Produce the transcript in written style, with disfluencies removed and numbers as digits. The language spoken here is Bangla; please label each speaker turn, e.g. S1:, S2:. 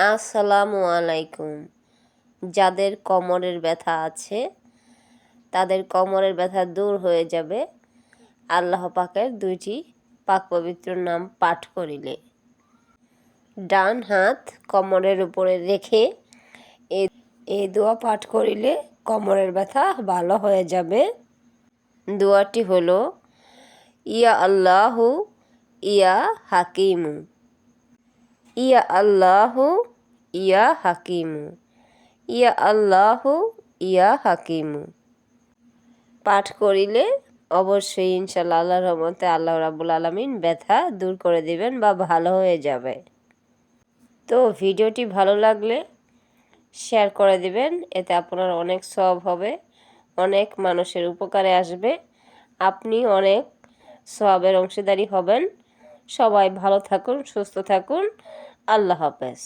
S1: আসসালামু আলাইকুম। যাদের কোমরের ব্যথা আছে তাদের কোমরের ব্যথা দূর হয়ে যাবে আল্লাহ পাকের 2টি পাক পবিত্র নাম পাঠ করিলে। ডান হাত কোমরের উপরে রেখে এই দোয়া পাঠ করিলে কোমরের ব্যথা ভালো হয়ে যাবে। দোয়াটি হলো ইয়া আল্লাহু ইয়া হাকিমু, ইয়া আল্লাহু ইয়া হাকিমু, ইয়া আল্লাহু ইয়া হাকিমু। পাঠ করিলে অবশ্যই ইনশাল্লাহ আল্লাহর রহমতে আল্লাহ রাব্বুল আলামিন ব্যথা দূর করে দিবেন বা ভালো হয়ে যাবে। তো ভিডিওটি ভালো লাগলে শেয়ার করে দিবেন, এতে আপনার অনেক সওয়াব হবে, অনেক মানুষের উপকারে আসবে, আপনি অনেক সওয়াবের অংশীদারি হবেন। সবাই ভালো থাকুন, সুস্থ থাকুন। আল্লাহ হাফেজ।